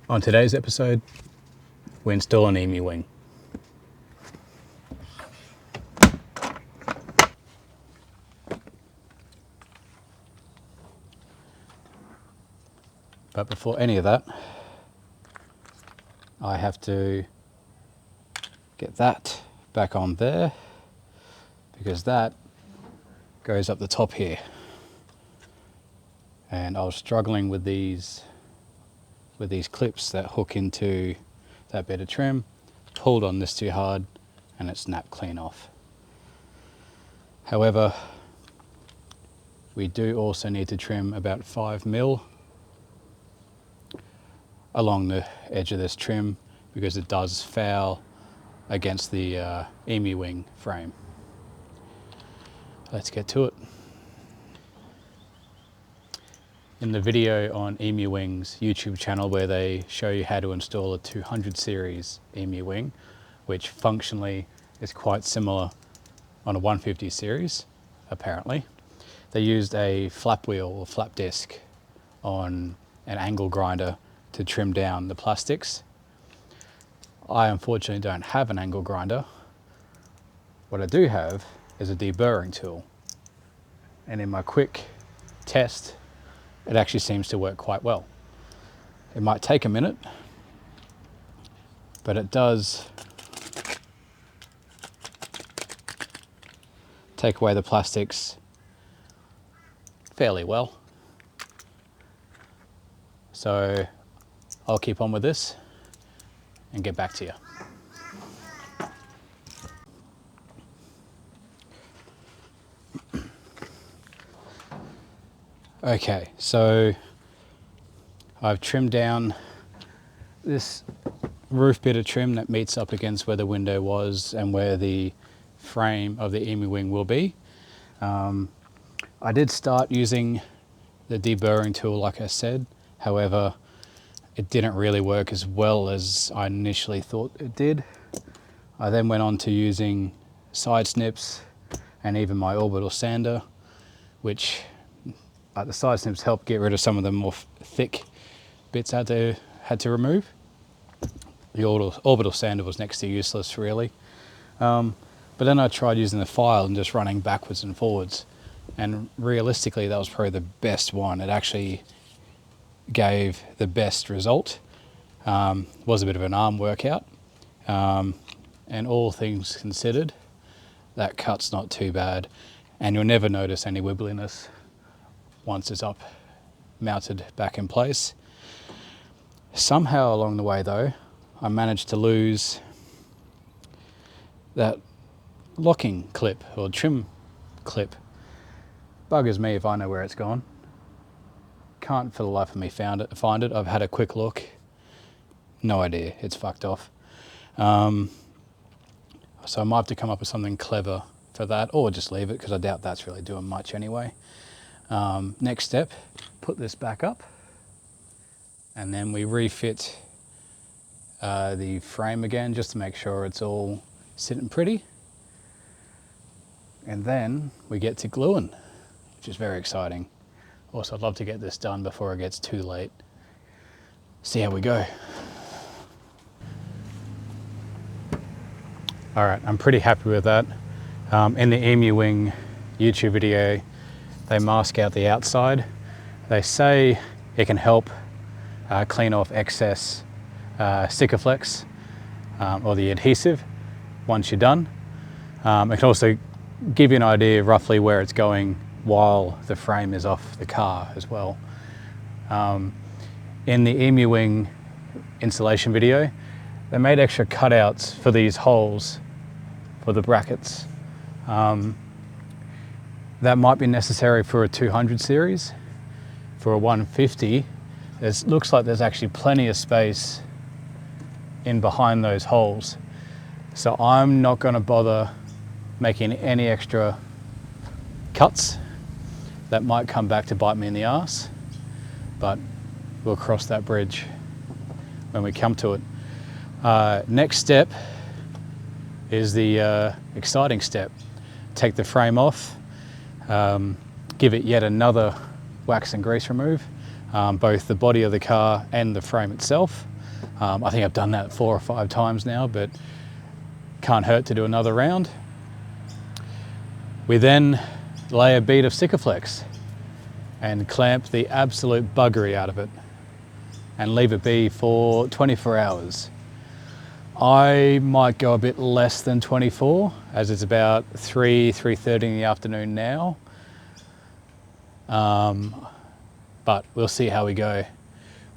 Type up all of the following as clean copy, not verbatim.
On today's episode, we install an EMU Wing. But before any of that, I have to get that back on there because that goes up the top here. And I was struggling with these clips that hook into that bit of trim, pulled on this too hard and it snapped clean off. However, we do also need to trim about 5mm along the edge of this trim because it does foul against the EMU Wing frame. Let's get to it. In the video on EMU Wing's YouTube channel where they show you how to install a 200 series EMU Wing, which functionally is quite similar on a 150 series, apparently. They used a flap wheel or flap disc on an angle grinder to trim down the plastics. I unfortunately don't have an angle grinder. What I do have is a deburring tool. And in my quick test, it actually seems to work quite well. It might take a minute, but it does take away the plastics fairly well. So I'll keep on with this and get back to you. Okay, so I've trimmed down this roof bit of trim that meets up against where the window was and where the frame of the EMU Wing will be. I did start using the deburring tool like I said, however it didn't really work as well as I initially thought it did. I then went on to using side snips and even my orbital sander, which the side snips helped get rid of some of the more thick bits I had to remove. The orbital sander was next to useless really. But then I tried using the file and just running backwards and forwards. And realistically, that was probably the best one. It actually gave the best result. Was a bit of an arm workout. And all things considered, that cut's not too bad. And you'll never notice any wibbliness once it's up, mounted back in place. Somehow along the way though, I managed to lose that locking clip or trim clip. Buggers me if I know where it's gone. Can't for the life of me find it. I've had a quick look. No idea, it's fucked off. So I might have to come up with something clever for that or just leave it because I doubt that's really doing much anyway. Next step, put this back up and then we refit the frame again just to make sure it's all sitting pretty. And then we get to gluing, which is very exciting. Also, I'd love to get this done before it gets too late. See how we go. All right, I'm pretty happy with that. In the EMU Wing YouTube video, they mask out the outside. They say it can help clean off excess sticker flex or the adhesive once you're done. It can also give you an idea roughly where it's going while the frame is off the car as well. In the EMU Wing installation video, they made extra cutouts for these holes for the brackets. That might be necessary for a 200 series. For a 150, it looks like there's actually plenty of space in behind those holes. So I'm not going to bother making any extra cuts. That might come back to bite me in the ass, but we'll cross that bridge when we come to it. Next step is the exciting step. Take the frame off, give it yet another wax and grease remove, both the body of the car and the frame itself. I think I've done that 4 or 5 times now, but can't hurt to do another round. We then lay a bead of Sikaflex and clamp the absolute buggery out of it and leave it be for 24 hours. I might go a bit less than 24, as it's about 3:30 in the afternoon now. But we'll see how we go.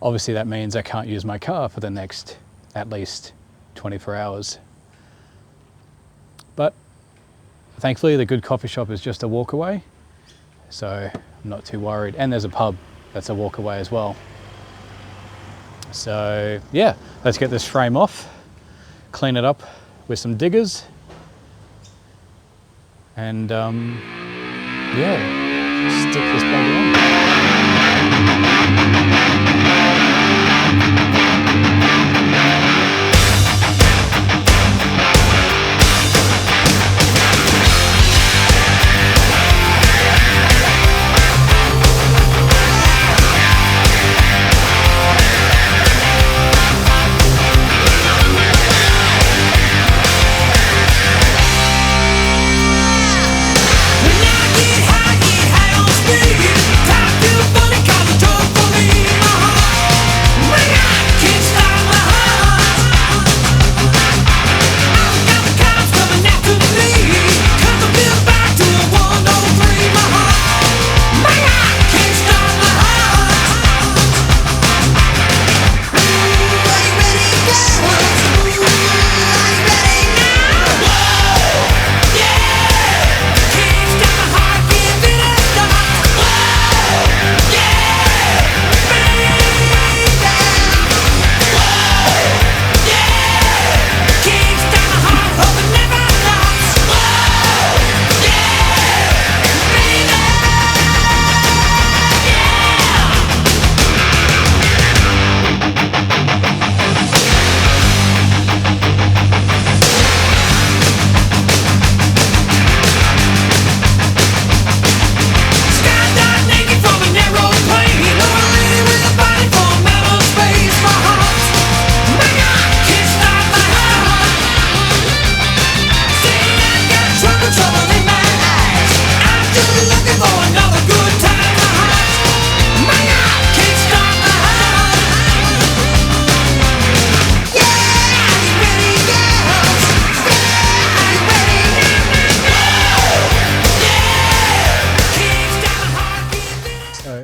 Obviously that means I can't use my car for the next at least 24 hours. But thankfully the good coffee shop is just a walk away, so I'm not too worried. And there's a pub that's a walk away as well. So yeah, let's get this frame off, clean it up with some diggers, and yeah, stick this bugger on.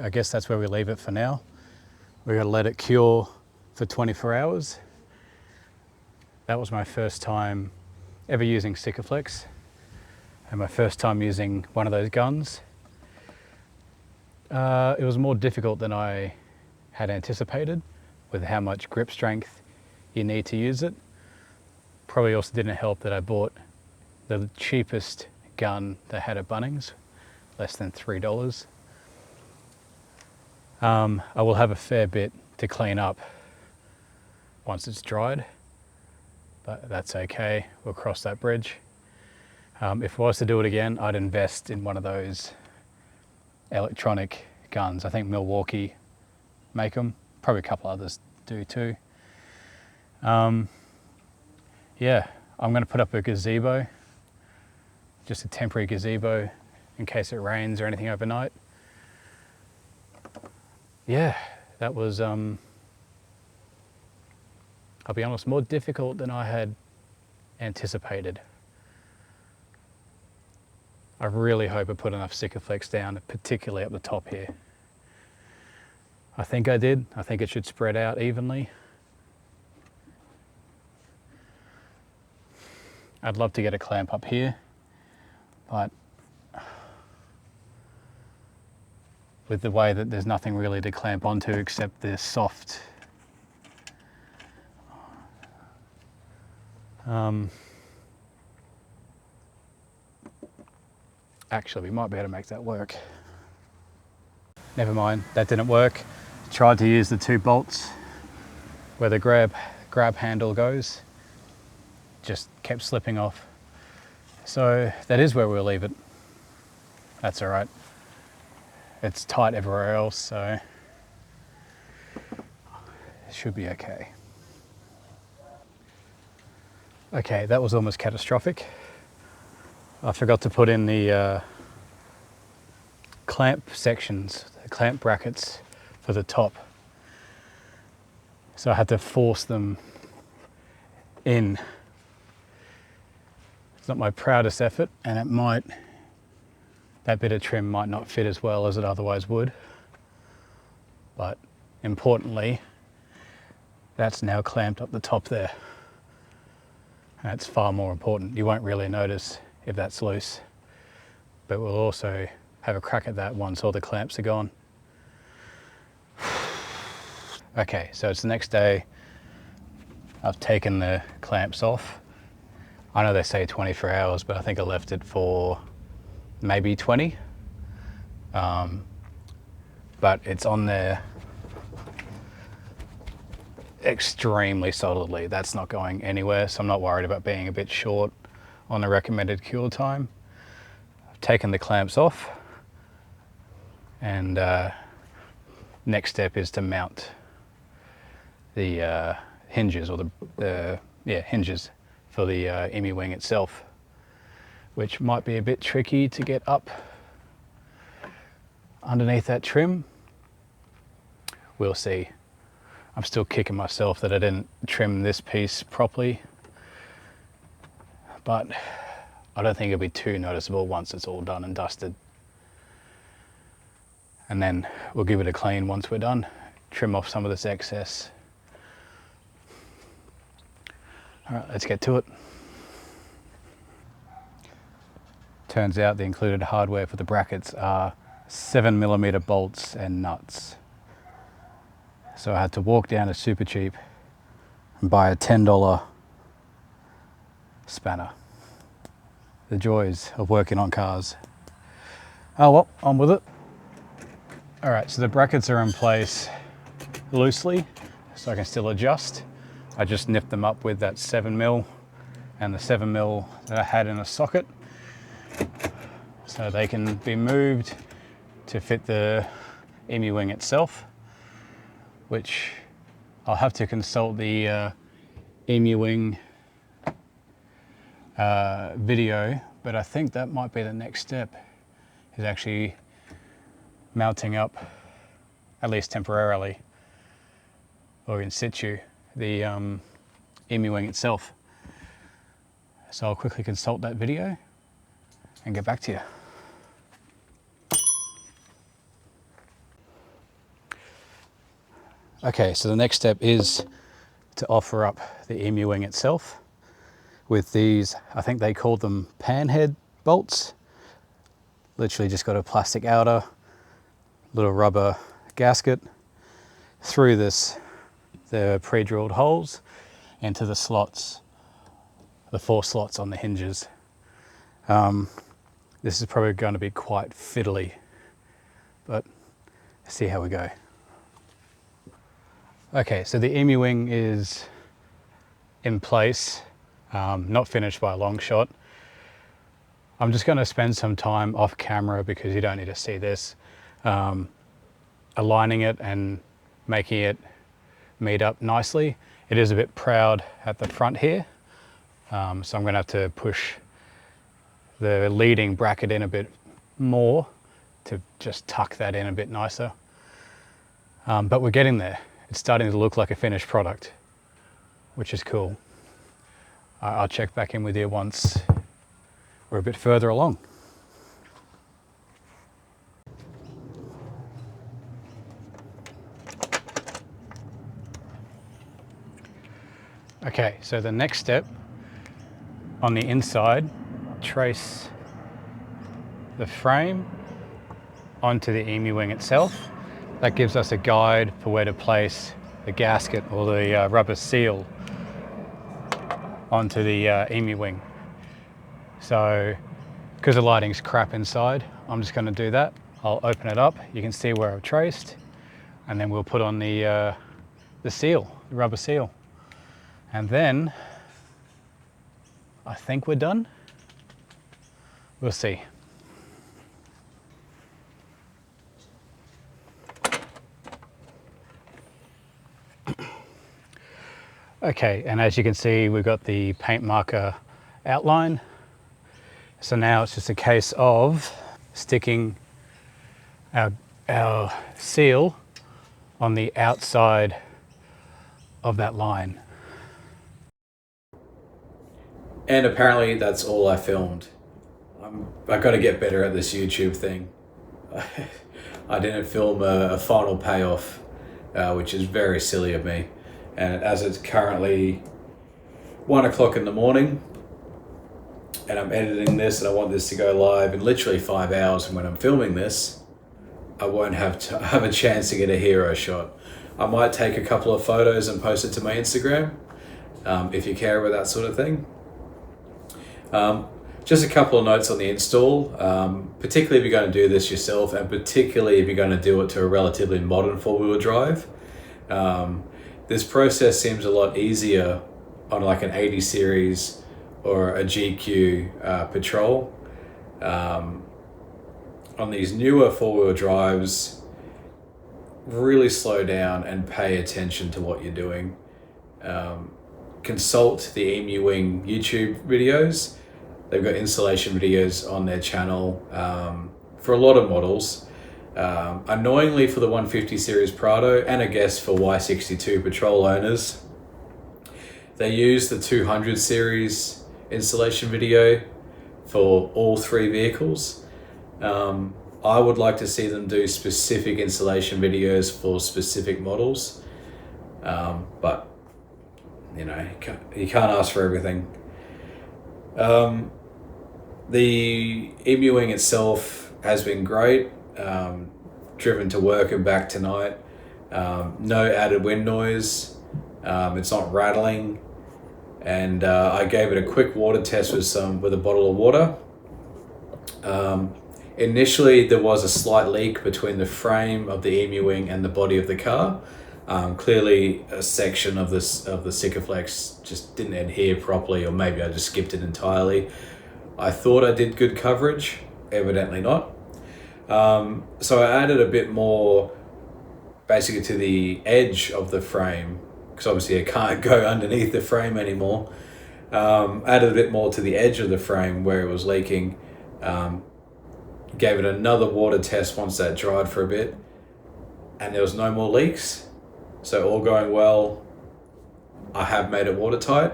I guess that's where we leave it for now. We're going to let it cure for 24 hours. That was my first time ever using Sikaflex, and my first time using one of those guns. It was more difficult than I had anticipated with how much grip strength you need to use it. Probably also didn't help that I bought the cheapest gun they had at Bunnings, less than $3. I will have a fair bit to clean up once it's dried, but that's okay. We'll cross that bridge. If I was to do it again, I'd invest in one of those electronic guns. I think Milwaukee make them. Probably a couple others do too. Yeah, I'm going to put up a gazebo, just a temporary gazebo in case it rains or anything overnight. Yeah, that was, I'll be honest, more difficult than I had anticipated. I really hope I put enough Sikaflex down, particularly up the top here. I think I did. I think it should spread out evenly. I'd love to get a clamp up here, but with the way that there's nothing really to clamp onto except this soft actually, we might be able to make that work. Never mind, that didn't work. Tried to use the 2 bolts where the grab handle goes, just kept slipping off. So that is where we'll leave it. That's all right. It's tight everywhere else, so it should be okay. Okay, that was almost catastrophic. I forgot to put in the clamp sections, the clamp brackets for the top. So I had to force them in. It's not my proudest effort, and that bit of trim might not fit as well as it otherwise would. But importantly, that's now clamped up the top there. That's far more important. You won't really notice if that's loose, but we'll also have a crack at that once all the clamps are gone. Okay, so it's the next day. I've taken the clamps off. I know they say 24 hours, but I think I left it for maybe 20. But it's on there extremely solidly. That's not going anywhere, so I'm not worried about being a bit short on the recommended cure time. I've taken the clamps off, and next step is to mount the hinges, or the hinges for the EMU Wing itself, which might be a bit tricky to get up underneath that trim. We'll see. I'm still kicking myself that I didn't trim this piece properly, but I don't think it'll be too noticeable once it's all done and dusted. And then we'll give it a clean once we're done, trim off some of this excess. All right, let's get to it. Turns out the included hardware for the brackets are 7mm bolts and nuts. So I had to walk down to Super Cheap and buy a $10 spanner. The joys of working on cars. Oh well, on with it. All right, so the brackets are in place loosely, so I can still adjust. I just nipped them up with that 7mm and the 7mm that I had in a socket, so they can be moved to fit the EMU Wing itself, which I'll have to consult the EMU Wing video, but I think that might be the next step, is actually mounting up, at least temporarily, or in situ, the EMU Wing itself. So I'll quickly consult that video and get back to you. Okay, so the next step is to offer up the EMU Wing itself with these, I think they called them panhead bolts. Literally just got a plastic outer, little rubber gasket through the pre-drilled holes into the slots, the 4 slots on the hinges. This is probably going to be quite fiddly, but see how we go. Okay, so the EMU Wing is in place, not finished by a long shot. I'm just going to spend some time off camera, because you don't need to see this, aligning it and making it meet up nicely. It is a bit proud at the front here, so I'm going to have to push the leading bracket in a bit more to just tuck that in a bit nicer. But we're getting there. It's starting to look like a finished product, which is cool. I'll check back in with you once we're a bit further along. Okay, so the next step, on the inside, trace the frame onto the EMU Wing itself. That gives us a guide for where to place the gasket or the rubber seal onto the EMU Wing. So, because the lighting's crap inside, I'm just going to do that. I'll open it up. You can see where I've traced, and then we'll put on the seal, the rubber seal, and then I think we're done. We'll see. Okay, and as you can see, we've got the paint marker outline. So now it's just a case of sticking our seal on the outside of that line. And apparently that's all I filmed. I've got to get better at this YouTube thing. I didn't film a final payoff, which is very silly of me. And as it's currently 1 o'clock in the morning, and I'm editing this and I want this to go live in literally 5 hours, and when I'm filming this, I won't have a chance to get a hero shot. I might take a couple of photos and post it to my Instagram, if you care about that sort of thing. Just a couple of notes on the install, particularly if you're going to do this yourself, and particularly if you're going to do it to a relatively modern four-wheel drive. This process seems a lot easier on like an 80 series or a GQ Patrol. On these newer four-wheel drives, really slow down and pay attention to what you're doing. Consult the EMU Wing YouTube videos. They've got installation videos on their channel for a lot of models. Annoyingly for the 150 series Prado, and I guess for Y62 Patrol owners, they use the 200 series installation video for all three vehicles. I would like to see them do specific installation videos for specific models, but you know, you can't ask for everything. The EMU Wing itself has been great. Driven to work and back tonight. No added wind noise. It's not rattling. And I gave it a quick water test with a bottle of water. Initially, there was a slight leak between the frame of the EMU Wing and the body of the car. Clearly, a section of the Sikaflex just didn't adhere properly, or maybe I just skipped it entirely. I thought I did good coverage, evidently not. So I added a bit more basically to the edge of the frame, because obviously I can't go underneath the frame anymore. Added a bit more to the edge of the frame where it was leaking. Gave it another water test once that dried for a bit, and there was no more leaks. So all going well. I have made it watertight.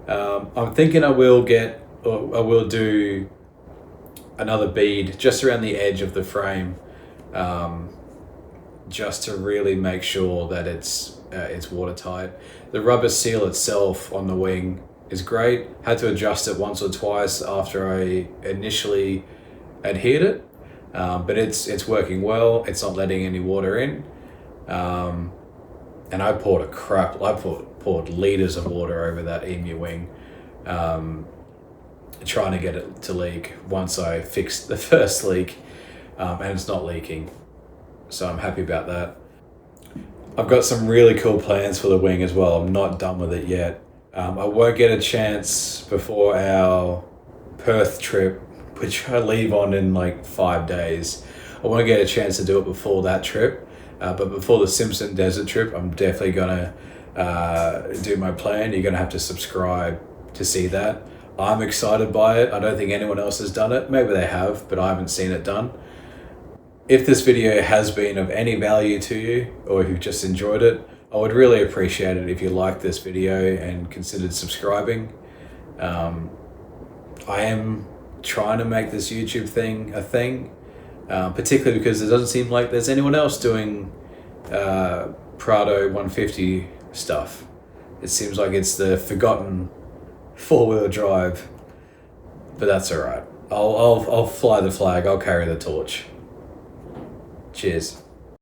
I'm thinking I will do another bead just around the edge of the frame, just to really make sure that it's watertight. The rubber seal itself on the wing is great. Had to adjust it once or twice after I initially adhered it, but it's working well. It's not letting any water in, and I poured poured liters of water over that EMU Wing, trying to get it to leak once I fixed the first leak, and it's not leaking, so I'm happy about that. I've got some really cool plans for the wing as well. I'm not done with it yet. I won't get a chance before our Perth trip, which I leave on in like 5 days. I won't get a chance to do it before that trip, but before the Simpson Desert trip, I'm definitely gonna do my plan. You're gonna have to subscribe to see that. I'm excited by it. I don't think anyone else has done it. Maybe they have, but I haven't seen it done. If this video has been of any value to you, or if you've just enjoyed it, I would really appreciate it if you liked this video and considered subscribing. I am trying to make this YouTube thing a thing, particularly because it doesn't seem like there's anyone else doing Prado 150 stuff. It seems like it's the forgotten four-wheel drive, but that's all right. I'll fly the flag. I'll carry the torch. Cheers.